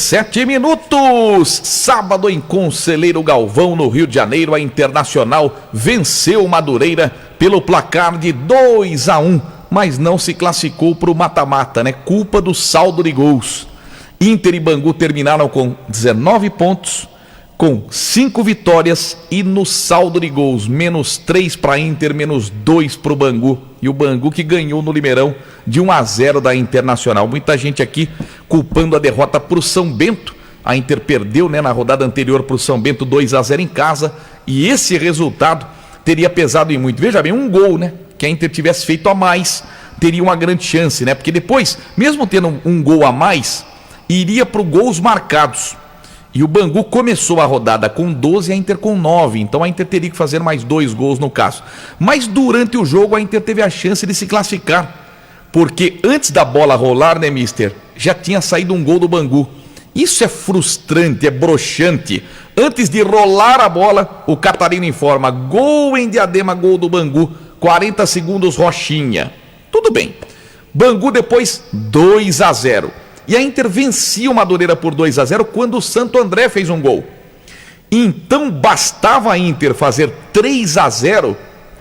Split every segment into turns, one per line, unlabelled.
17 minutos. Sábado em Conselheiro Galvão, no Rio de Janeiro, a Internacional venceu o Madureira pelo placar de 2-1, mas não se classificou para o mata-mata, né? Culpa do saldo de gols. Inter e Bangu terminaram com 19 pontos, com 5 vitórias e no saldo de gols, -3 para Inter, -2 para o Bangu. E o Bangu que ganhou no Limeirão de 1-0 da Internacional. Muita gente aqui culpando a derrota para o São Bento. A Inter perdeu, né, na rodada anterior para o São Bento 2-0 em casa. E esse resultado teria pesado em muito. Veja bem, um gol, né? Que a Inter tivesse feito a mais, teria uma grande chance, né? Porque depois, mesmo tendo um gol a mais, iria para os gols marcados. E o Bangu começou a rodada com 12 e a Inter com 9. Então a Inter teria que fazer mais 2 gols no caso. Mas durante o jogo a Inter teve a chance de se classificar. Porque antes da bola rolar, né, mister? Já tinha saído um gol do Bangu. Isso é frustrante, é broxante. Antes de rolar a bola, o Catarino informa: gol em Diadema, gol do Bangu. 40 segundos, Rochinha. Tudo bem. Bangu depois 2-0. E a Inter vencia o Madureira por 2-0 quando o Santo André fez um gol. Então bastava a Inter fazer 3-0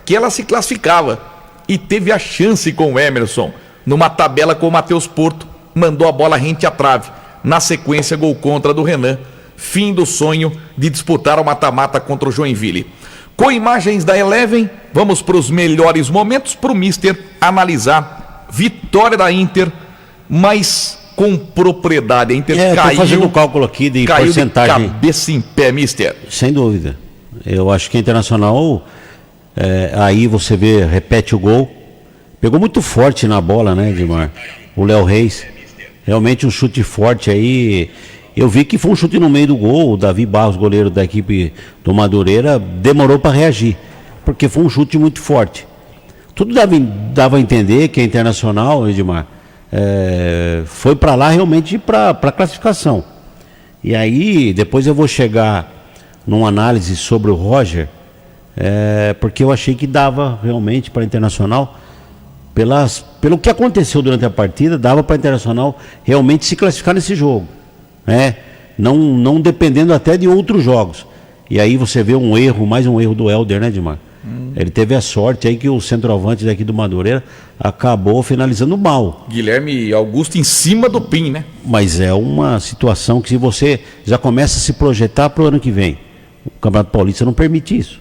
que ela se classificava. E teve a chance com o Emerson. Numa tabela com o Matheus Porto, mandou a bola rente à trave. Na sequência, gol contra do Renan. Fim do sonho de disputar o mata-mata contra o Joinville. Com imagens da Eleven, vamos para os melhores momentos para o mister analisar. Vitória da Inter, mas com propriedade. A Inter caiu,
fazendo o cálculo aqui de
caiu
porcentagem.
De cabeça em pé, mister.
Sem dúvida. Eu acho que a Internacional, aí você vê, repete o gol. Pegou muito forte na bola, né, Edmar? O Léo Reis. Realmente um chute forte aí. Eu vi que foi um chute no meio do gol. O Davi Barros, goleiro da equipe do Madureira, demorou para reagir. Porque foi um chute muito forte. Tudo dava a entender que a Internacional, Edmar, foi para lá realmente para classificação. E aí depois eu vou chegar numa análise sobre o Roger, porque eu achei que dava realmente para a Internacional, pelo que aconteceu durante a partida, dava para a Internacional realmente se classificar nesse jogo, né? Não dependendo até de outros jogos. E aí você vê mais um erro do Helder, né, Edmar? Ele teve a sorte aí que o centroavante daqui do Madureira acabou finalizando mal.
Guilherme Augusto em cima do PIN, né?
Mas é uma situação que, se você já começa a se projetar para o ano que vem, o Campeonato Paulista não permite isso.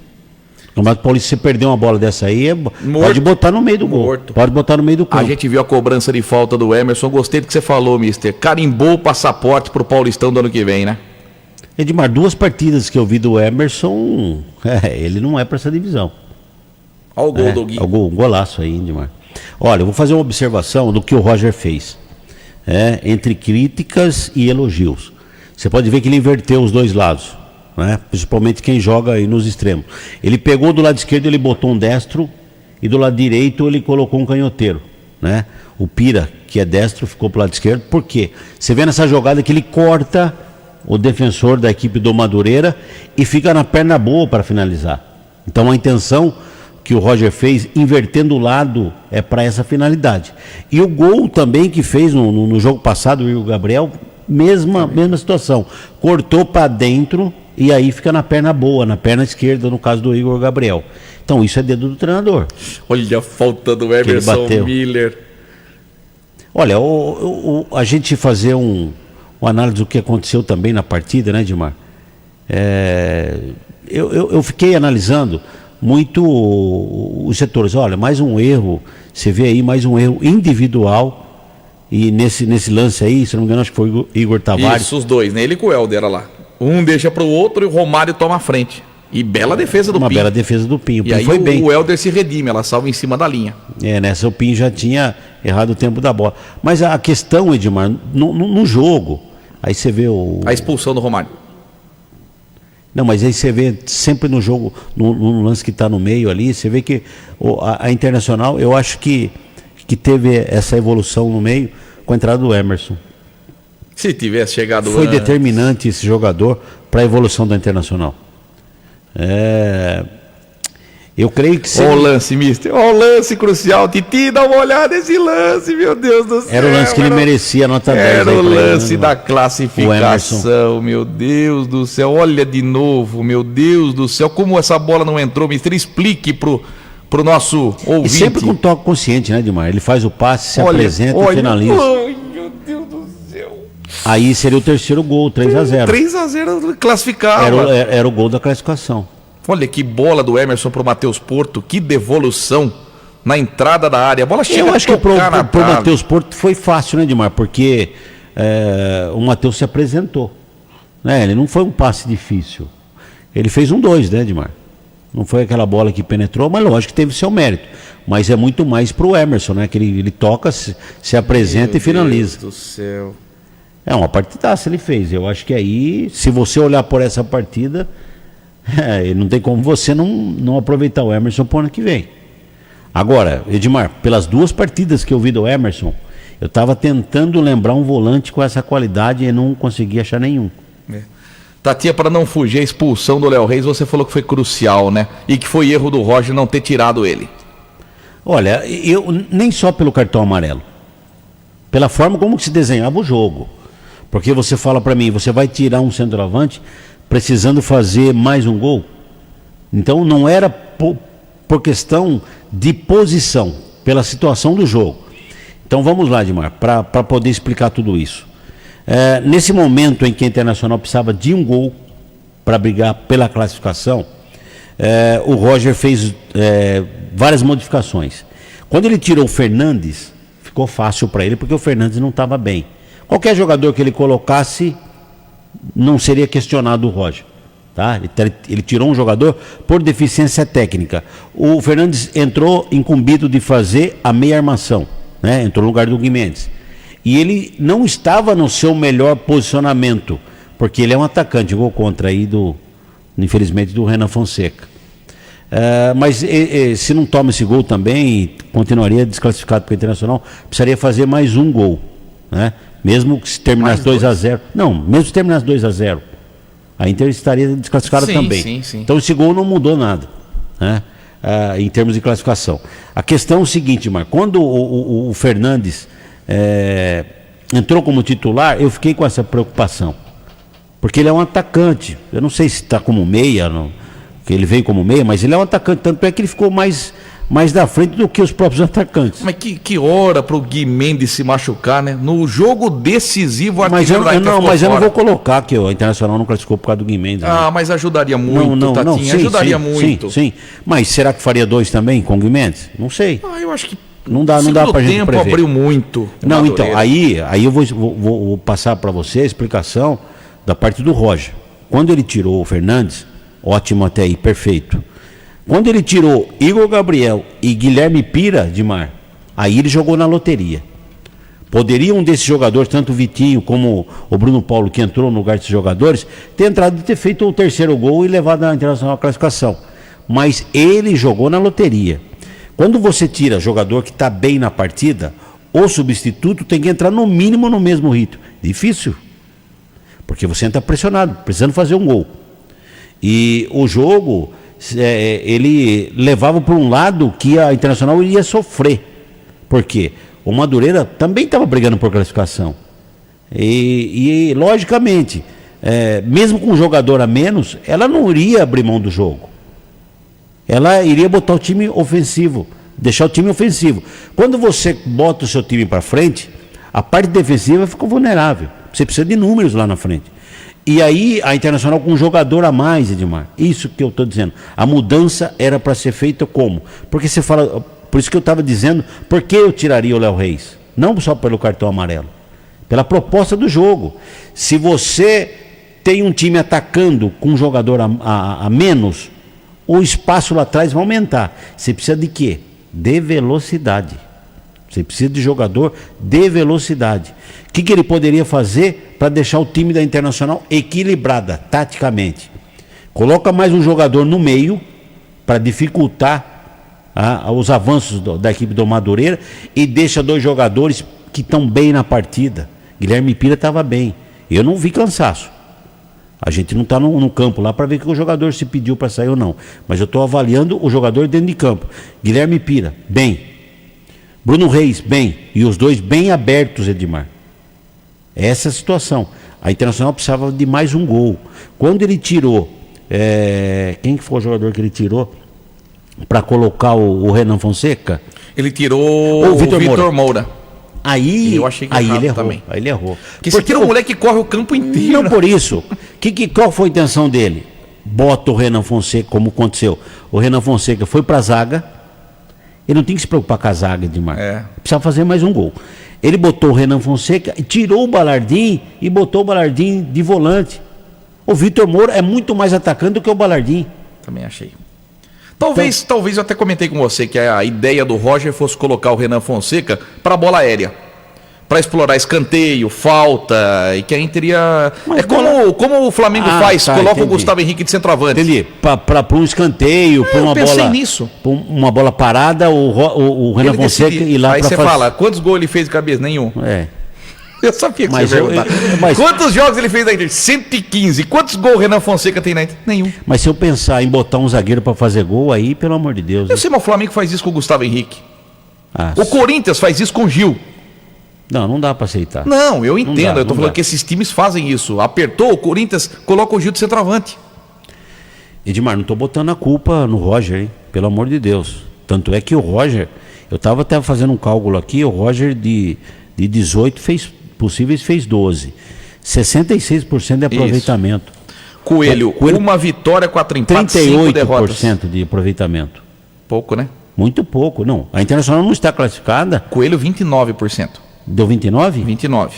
O Campeonato Paulista, se perder uma bola dessa aí, pode botar no meio do gol. Pode botar no meio do campo.
A gente viu a cobrança de falta do Emerson. Gostei do que você falou, mister. Carimbou o passaporte pro Paulistão do ano que vem, né?
Edmar, 2 partidas que eu vi do Emerson, ele não é para essa divisão.
Olha o gol do Gui.
Um golaço aí, Edmar. Olha, eu vou fazer uma observação do que o Roger fez. Entre críticas e elogios. Você pode ver que ele inverteu os dois lados, né? Principalmente quem joga aí nos extremos. Ele pegou do lado esquerdo, ele botou um destro, e do lado direito ele colocou um canhoteiro, né? O Pira, que é destro, ficou pro lado esquerdo. Por quê? Você vê nessa jogada que ele corta o defensor da equipe do Madureira e fica na perna boa para finalizar. Então a intenção que o Roger fez, invertendo o lado, é para essa finalidade. E o gol também que fez no jogo passado, o Igor Gabriel, mesma situação. Cortou para dentro e aí fica na perna boa, na perna esquerda, no caso do Igor Gabriel. Então isso é dedo do treinador.
Olha a falta do Emerson Miller.
Olha, a gente fazer uma análise do que aconteceu também na partida, né, Edmar? Eu fiquei analisando muito os setores. Olha, mais um erro, você vê aí mais um erro individual, e nesse lance aí, se não me engano, acho que foi o Igor Tavares.
Isso, os dois, né? Ele com o Helder, olha lá. Um deixa pro outro e o Romário toma a frente. E bela defesa do Pinho.
Uma bela defesa do Pinho.
E aí
foi bem.
O Helder se redime, ela salva em cima da linha.
Nessa o Pinho já tinha errado o tempo da bola. Mas a questão, Edmar, no jogo, aí você vê
a expulsão do Romário.
Não, mas aí você vê sempre no jogo, no lance que está no meio ali, você vê que a Internacional, eu acho que teve essa evolução no meio com a entrada do Emerson.
Se tivesse chegado
Foi determinante esse jogador para a evolução da Internacional. Eu creio que
Olha o lance, mister. Olha o lance crucial. Titi, dá uma olhada nesse lance, meu Deus do céu.
Era o lance que ele merecia, nota 10.
Era o lance
ele, né,
da classificação, meu Deus do céu. Olha de novo, meu Deus do céu. Como essa bola não entrou, mister? Explique pro nosso ouvinte.
E sempre com toque consciente, né, Edmar? Ele faz o passe, se apresenta e finaliza.
Ai, meu Deus do céu.
Aí seria o terceiro gol, 3-0.
3-0 classificava.
Era o gol da classificação.
Olha que bola do Emerson pro Matheus Porto, que devolução na entrada da área. A bola chega.
Eu acho que pro Matheus Porto foi fácil, né, Edmar? Porque o Matheus se apresentou. Né? Ele não foi um passe difícil. Ele fez 1-2, né, Edmar? Não foi aquela bola que penetrou, mas lógico que teve seu mérito. Mas é muito mais pro Emerson, né? Que ele toca, se apresenta e finaliza.
Meu Deus do céu.
É uma partidaça ele fez. Eu acho que aí, se você olhar por essa partida, não tem como você não aproveitar o Emerson pro ano que vem. Agora, Edmar, pelas 2 partidas que eu vi do Emerson, eu estava tentando lembrar um volante com essa qualidade e não consegui achar nenhum.
Tatia, para não fugir a expulsão do Léo Reis, você falou que foi crucial, né? E que foi erro do Roger não ter tirado ele.
Olha, eu nem só pelo cartão amarelo, pela forma como se desenhava o jogo. Porque você fala para mim, você vai tirar um centroavante precisando fazer mais um gol? Então não era por questão de posição, pela situação do jogo. Então vamos lá, Edmar, para poder explicar tudo isso. Nesse momento em que a Internacional precisava de um gol para brigar pela classificação, o Roger fez várias modificações. Quando ele tirou o Fernandes, ficou fácil para ele, porque o Fernandes não estava bem. Qualquer jogador que ele colocasse não seria questionado o Roger. Tá? Ele tirou um jogador por deficiência técnica. O Fernandes entrou incumbido de fazer a meia armação, né? Entrou no lugar do Guimenez. E ele não estava no seu melhor posicionamento, porque ele é um atacante, gol contra aí infelizmente, do Renan Fonseca. Mas se não toma esse gol também, continuaria desclassificado para o Internacional, precisaria fazer mais um gol, né? Mesmo que se terminasse 2-0. Não, mesmo se terminasse 2-0, a Inter estaria desclassificada também. Sim. Então esse gol não mudou nada, né? Em termos de classificação. A questão é o seguinte, Marco, quando o Fernandes entrou como titular, eu fiquei com essa preocupação. Porque ele é um atacante. Eu não sei se está como meia, que ele veio como meia, mas ele é um atacante. Tanto é que ele ficou mais da frente do que os próprios atacantes.
Mas que hora pro Gui Mendes se machucar, né? No jogo decisivo,
mas eu não vou colocar que o Internacional não classificou por causa do Gui Mendes.
Ah, né? Mas ajudaria muito, Tatinha.
Sim,
ajudaria muito.
Sim. Mas será que faria 2 também com o Gui Mendes? Não sei.
Eu acho que
não dá pra gente prever.
O tempo abriu muito.
Não, então, aí eu vou passar para você a explicação da parte do Roger. Quando ele tirou o Fernandes, ótimo até aí, perfeito. Quando ele tirou Igor Gabriel e Guilherme Pira, Edmar, aí ele jogou na loteria. Poderia um desses jogadores, tanto o Vitinho como o Bruno Paulo, que entrou no lugar desses jogadores, ter entrado e ter feito o terceiro gol e levado a Internacional à classificação. Mas ele jogou na loteria. Quando você tira jogador que está bem na partida, o substituto tem que entrar no mínimo no mesmo ritmo. Difícil. Porque você entra pressionado, precisando fazer um gol. E o jogo, ele levava por um lado que a Internacional iria sofrer. Por quê? O Madureira também estava brigando por classificação. E logicamente, mesmo com um jogador a menos, ela não iria abrir mão do jogo. Ela iria botar o time ofensivo, deixar o time ofensivo. Quando você bota o seu time para frente, a parte defensiva fica vulnerável. Você precisa de números lá na frente. E aí a Internacional com um jogador a mais, Edmar. Isso que eu estou dizendo. A mudança era para ser feita como? Porque você fala, por isso que eu estava dizendo, por que eu tiraria o Léo Reis? Não só pelo cartão amarelo, pela proposta do jogo. Se você tem um time atacando com um jogador a menos, o espaço lá atrás vai aumentar. Você precisa de quê? De velocidade. Você precisa de jogador de velocidade. O que ele poderia fazer para deixar o time da Internacional equilibrada, taticamente? Coloca mais um jogador no meio para dificultar os avanços da equipe do Madureira e deixa 2 jogadores que estão bem na partida. Guilherme Pira estava bem. Eu não vi cansaço. A gente não está no campo lá para ver que o jogador se pediu para sair ou não. Mas eu estou avaliando o jogador dentro de campo. Guilherme Pira, bem. Bruno Reis, bem. E os dois bem abertos, Edmar. Essa é a situação. A Internacional precisava de mais um gol. Quando ele tirou... quem que foi o jogador que ele tirou para colocar o Renan Fonseca?
Ele tirou o Vitor Moura.
Aí,
eu achei que
aí ele errou
também.
Aí ele errou.
Porque o moleque corre o campo inteiro.
Não por isso. Qual foi a intenção dele? Bota o Renan Fonseca, como aconteceu. O Renan Fonseca foi para a zaga. Ele não tem que se preocupar com a zaga, Edmar. Precisa fazer mais um gol. Ele botou o Renan Fonseca, tirou o Balardim e botou o Balardim de volante. O Vitor Moura é muito mais atacante do que o Balardim.
Também achei. Talvez eu até comentei com você que a ideia do Roger fosse colocar o Renan Fonseca para bola aérea. Para explorar escanteio, falta, e que a Inter ia... como o Flamengo faz, coloca entendi. O Gustavo Henrique de centroavante.
Entendi. Para um escanteio, para uma bola... Eu pensei
nisso.
Pra uma bola parada, o Renan Fonseca ir lá para fazer...
Aí você fala, quantos gols ele fez de cabeça? Nenhum. Eu sabia que você ia perguntar. Quantos jogos ele fez na Inter? 115. Quantos gols o Renan Fonseca tem na Inter? Nenhum.
Mas se eu pensar em botar um zagueiro para fazer gol, aí, pelo amor de Deus...
Eu sei, mas o Flamengo faz isso com o Gustavo Henrique. O Corinthians faz isso com o Gil.
Não dá para aceitar.
Não, eu entendo. Eu tô falando que esses times fazem isso. Apertou o Corinthians, coloca o Gil de centroavante.
Edmar, não tô botando a culpa no Roger, hein? Pelo amor de Deus. Tanto é que o Roger... Eu tava até fazendo um cálculo aqui. O Roger de 18 possíveis fez 12. 66% de aproveitamento.
Coelho, uma vitória, 4 empates, 5 derrotas.
38% de aproveitamento.
Pouco, né?
Muito pouco. Não, a Internacional não está classificada.
Coelho, 29%.
Deu 29?
29.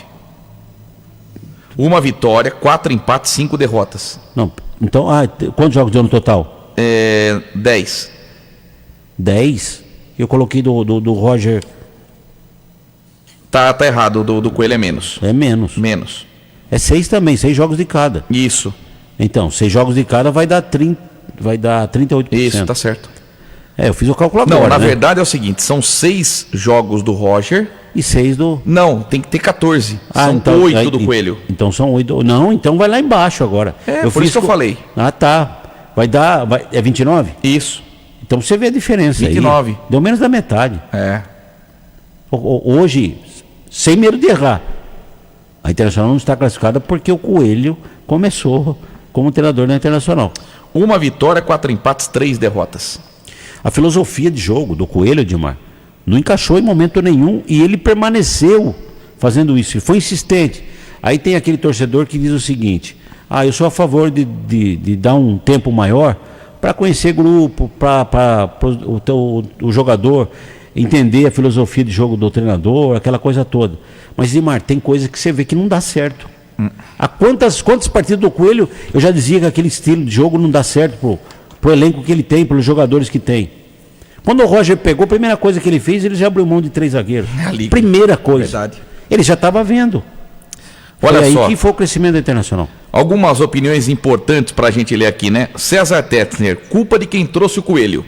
Uma vitória, 4 empates, 5 derrotas.
Não, então, quantos jogos deu no total?
10.
10? Eu coloquei do Roger...
Tá errado, do Coelho é menos.
É menos.
Menos.
É 6 também, 6 jogos de cada.
Isso.
Então, 6 jogos de cada vai dar 38%.
Isso, tá certo.
Eu fiz o cálculo agora.
Não, na verdade é o seguinte, são 6 jogos do Roger...
E 6 do...
Não, tem que ter 14. São então, 8 do Coelho.
Então são 8. Não, então vai lá embaixo agora.
Por isso que eu falei.
Tá. Vai dar... É 29?
Isso.
Então você vê a diferença
29.
Aí. Deu menos da metade. Hoje, sem medo de errar, a Internacional não está classificada porque o Coelho começou como treinador da Internacional.
Uma vitória, 4 empates, 3 derrotas.
A filosofia de jogo do Coelho, Edmar, não encaixou em momento nenhum e ele permaneceu fazendo isso. E foi insistente. Aí tem aquele torcedor que diz o seguinte: eu sou a favor de dar um tempo maior para conhecer grupo, para o jogador entender a filosofia de jogo do treinador, aquela coisa toda. Mas, Edmar, tem coisa que você vê que não dá certo. Há quantas partidas do Coelho eu já dizia que aquele estilo de jogo não dá certo pro elenco que ele tem, pelos jogadores que tem. Quando o Roger pegou, a primeira coisa que ele fez, ele já abriu mão de 3 zagueiros. Primeira coisa.
Verdade.
Ele já estava vendo.
Olha
foi
só.
aí que foi o crescimento da Internacional.
Algumas opiniões importantes para a gente ler aqui, né? César Tetzner, culpa de quem trouxe o Coelho.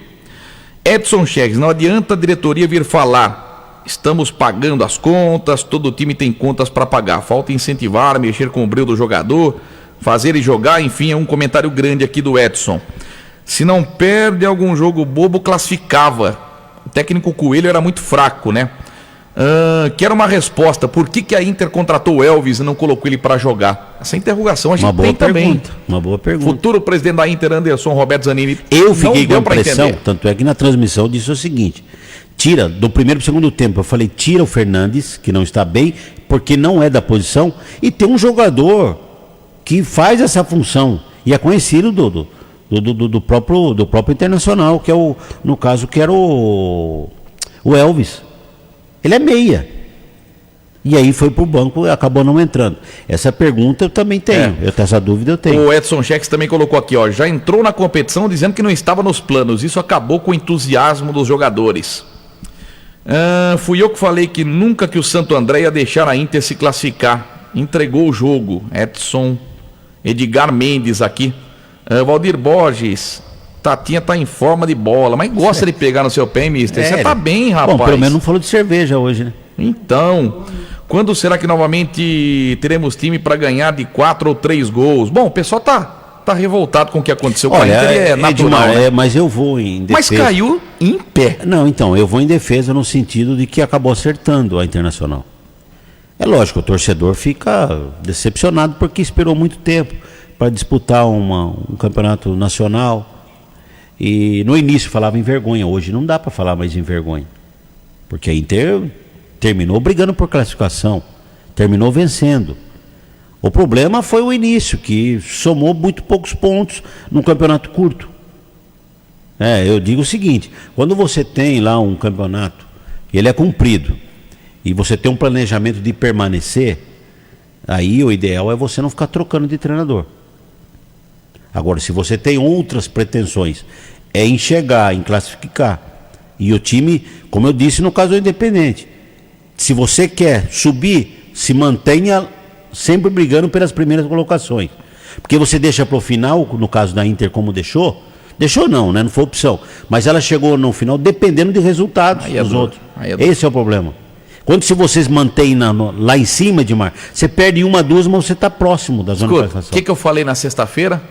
Edson Chegues, não adianta a diretoria vir falar. Estamos pagando as contas, todo time tem contas para pagar. Falta incentivar, mexer com o brilho do jogador, fazer ele jogar, enfim, é um comentário grande aqui do Edson. Se não perde algum jogo bobo, classificava. O técnico Coelho era muito fraco, né? Quero uma resposta. Por que a Inter contratou o Elvis e não colocou ele para jogar? Essa interrogação a gente tem também.
Uma boa pergunta.
Futuro presidente da Inter, Anderson Roberto Zanini.
Eu fiquei com a impressão, tanto é que na transmissão eu disse o seguinte: tira, do primeiro para o segundo tempo, eu falei, tira o Fernandes, que não está bem, porque não é da posição, e tem um jogador que faz essa função, e é conhecido do próprio Internacional, que é no caso que era o Elvis. Ele é meia. E aí foi pro banco e acabou não entrando. Essa pergunta eu também tenho. Essa dúvida eu tenho.
O Edson Cheques também colocou aqui, já entrou na competição dizendo que não estava nos planos. Isso acabou com o entusiasmo dos jogadores. Fui eu que falei que nunca que o Santo André ia deixar a Inter se classificar. Entregou o jogo. Edson Edgar Mendes aqui. Valdir Borges, Tatinha tá em forma de bola, mas gosta de pegar no seu pé, hein, mister? Você tá bem, rapaz.
Bom, pelo menos não falou de cerveja hoje, né?
Então, Quando será que novamente teremos time para ganhar de 4 ou 3 gols? Bom, o pessoal tá revoltado com o que aconteceu com a Inter, é natural.
Edmar,
né?
mas eu vou em defesa.
Mas caiu em pé.
Não, então, eu vou em defesa no sentido de que acabou acertando a Internacional. É lógico, o torcedor fica decepcionado porque esperou muito tempo para disputar um campeonato nacional. E no início falava em vergonha, hoje não dá para falar mais em vergonha. Porque a Inter terminou brigando por classificação, terminou vencendo. O problema foi o início, que somou muito poucos pontos num campeonato curto. Eu digo o seguinte, quando você tem lá um campeonato, ele é cumprido, e você tem um planejamento de permanecer, aí o ideal é você não ficar trocando de treinador. Agora, se você tem outras pretensões, é em chegar, em classificar. E o time, como eu disse no caso do Independente, se você quer subir, se mantenha sempre brigando pelas primeiras colocações. Porque você deixa para o final, no caso da Inter como deixou não, né? Não foi opção. Mas ela chegou no final dependendo de resultados dos outros. Esse é o problema. Quando se vocês mantêm lá em cima, Edmar, você perde uma, duas, mas você está próximo da zona de classificação.
O que eu falei na sexta-feira?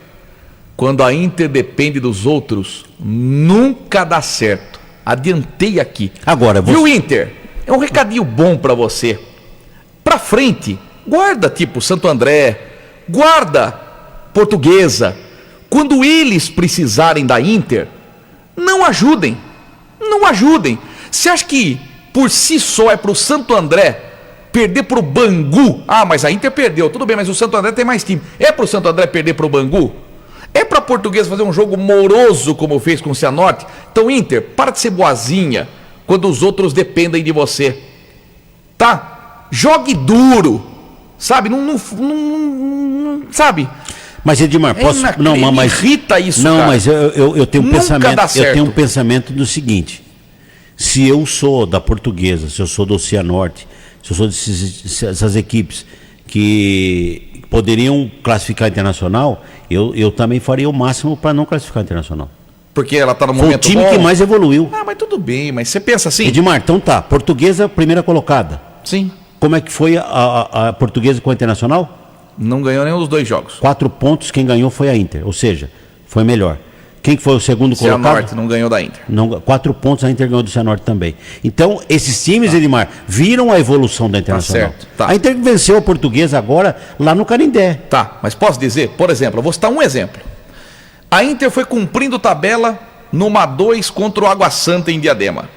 Quando a Inter depende dos outros, nunca dá certo. Adiantei aqui.
Agora,
Viu, Inter? É um recadinho bom para você. Pra frente, guarda tipo Santo André, guarda Portuguesa. Quando eles precisarem da Inter, não ajudem. Não ajudem. Você acha que por si só é pro Santo André perder pro Bangu? Ah, mas a Inter perdeu. Tudo bem, mas o Santo André tem mais time. É pro Santo André perder pro Bangu? É pra Portuguesa fazer um jogo moroso como fez com o Cianorte? Então, Inter, para de ser boazinha quando os outros dependem de você. Tá? Jogue duro. Sabe? Sabe?
Mas, Edmar, posso... Não, mas
irrita isso,
não,
cara.
Mas eu tenho um
Nunca
pensamento.
dá certo.
Eu tenho um pensamento do seguinte: se eu sou da Portuguesa, se eu sou do Cianorte, se eu sou dessas equipes que poderiam classificar internacional, eu também faria o máximo para não classificar internacional.
Porque ela está no
Foi
momento
o time
bom.
que mais evoluiu.
Ah, mas tudo bem, mas você pensa assim?
Edmar, então tá, Portuguesa primeira colocada.
Sim.
Como é que foi a Portuguesa com a Internacional?
Não ganhou nenhum dos 2 jogos.
4 pontos, quem ganhou foi a Inter, ou seja, foi melhor. Quem foi o segundo colocado?
Cianorte não ganhou da Inter.
4 pontos a Inter ganhou do Cianorte também. Então, esses times, Edmar, viram a evolução da Internacional.
Tá certo. Tá.
A Inter venceu a Portuguesa agora lá no Canindé.
Tá, mas posso dizer, por exemplo, eu vou citar um exemplo. A Inter foi cumprindo tabela numa 2 contra o Água Santa em Diadema.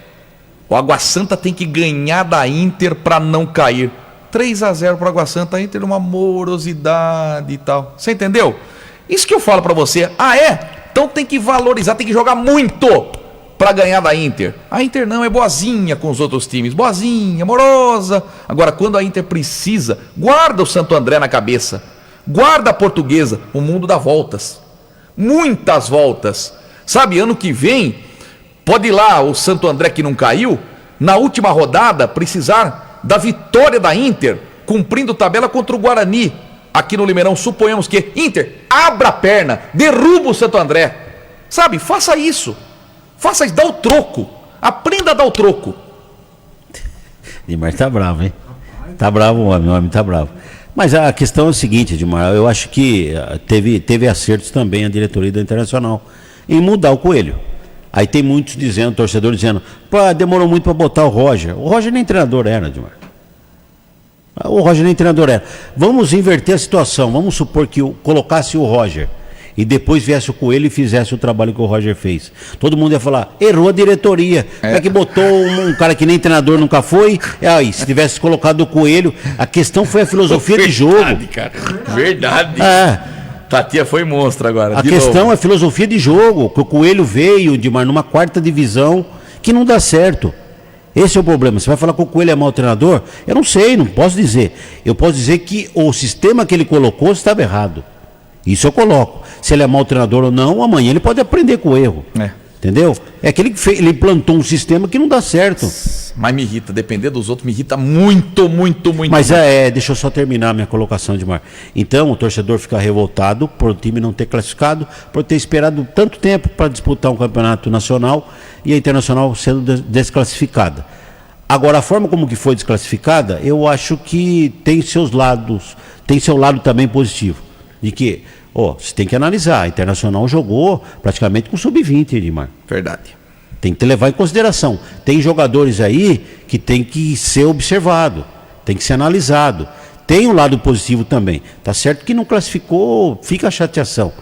O Água Santa tem que ganhar da Inter para não cair. 3-0 para o Água Santa, a Inter uma morosidade e tal. Você entendeu? Isso que eu falo para você. Ah, é? Então tem que valorizar, tem que jogar muito para ganhar da Inter. A Inter não, é boazinha com os outros times. Boazinha, amorosa. Agora, quando a Inter precisa, guarda o Santo André na cabeça. Guarda a Portuguesa. O mundo dá voltas. Muitas voltas. Sabe, ano que vem, pode ir lá o Santo André que não caiu, na última rodada, precisar da vitória da Inter, cumprindo tabela contra o Guarani, aqui no Limeirão. Suponhamos que Inter abra a perna, derruba o Santo André. Sabe, faça isso. Faça isso, dá o troco. Aprenda a dar o troco.
Edmar tá bravo, hein? Tá bravo, o homem tá bravo. Mas a questão é o seguinte, Edmar, eu acho que teve acertos também a diretoria da Internacional em mudar o Coelho. Aí tem muitos dizendo, torcedores dizendo, pá, demorou muito para botar o Roger. O Roger nem treinador era, Edmar. O Roger nem treinador era. Vamos inverter a situação. Vamos supor que colocasse o Roger e depois viesse o Coelho e fizesse o trabalho que o Roger fez. Todo mundo ia falar, errou a diretoria. É que botou um cara que nem treinador nunca foi. Aí, se tivesse colocado o Coelho, a questão foi a filosofia de jogo.
Verdade, cara. Verdade. Tatia foi monstro agora.
A questão é a filosofia de jogo, que o Coelho veio numa 4ª divisão, que não dá certo. Esse é o problema. Você vai falar que o Coelho é mau treinador? Eu não sei, não posso dizer. Eu posso dizer que o sistema que ele colocou estava errado. Isso eu coloco. Se ele é mau treinador ou não, amanhã ele pode aprender com o erro. Entendeu? É que ele implantou um sistema que não dá certo.
Mas me irrita, depender dos outros me irrita muito, muito, muito.
Mas deixa eu só terminar a minha colocação, Edmar. Então o torcedor fica revoltado por o time não ter classificado, por ter esperado tanto tempo para disputar um campeonato nacional e a Internacional sendo desclassificada. Agora, a forma como que foi desclassificada, eu acho que tem seus lados, tem seu lado também positivo. De que, você tem que analisar, a Internacional jogou praticamente com sub-20, Edmar.
Verdade.
Tem que levar em consideração. Tem jogadores aí que tem que ser observado, tem que ser analisado. Tem um lado positivo também. Tá certo que não classificou, fica a chateação.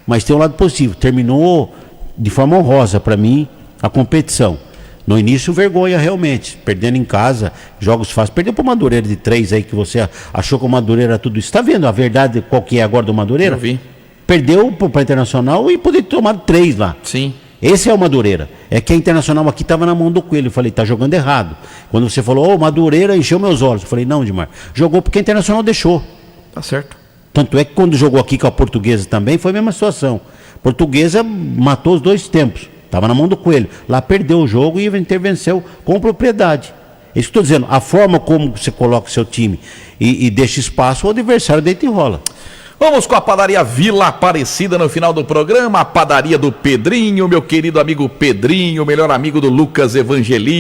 Mas tem um lado positivo. Terminou de forma honrosa para mim a competição. No início, vergonha realmente. Perdendo em casa, jogos fáceis. Perdeu para o Madureira de 3 aí, que você achou que o Madureira era tudo isso. Está vendo a verdade qual que é agora do Madureira?
Eu vi.
Perdeu para a Internacional e poderia ter tomado 3 lá.
Sim.
Esse é o Madureira. É que a Internacional aqui estava na mão do Coelho. Eu falei, tá jogando errado. Quando você falou, Madureira encheu meus olhos. Eu falei, não, Edmar. Jogou porque a Internacional deixou.
Tá certo.
Tanto é que quando jogou aqui com a Portuguesa também, foi a mesma situação. Portuguesa matou os 2 tempos. Estava na mão do Coelho. Lá perdeu o jogo e intervenceu com propriedade. É isso que estou dizendo. A forma como você coloca o seu time e deixa espaço, o adversário deita e rola.
Vamos com a padaria Vila Aparecida no final do programa. A padaria do Pedrinho, meu querido amigo Pedrinho, melhor amigo do Lucas Evangelista.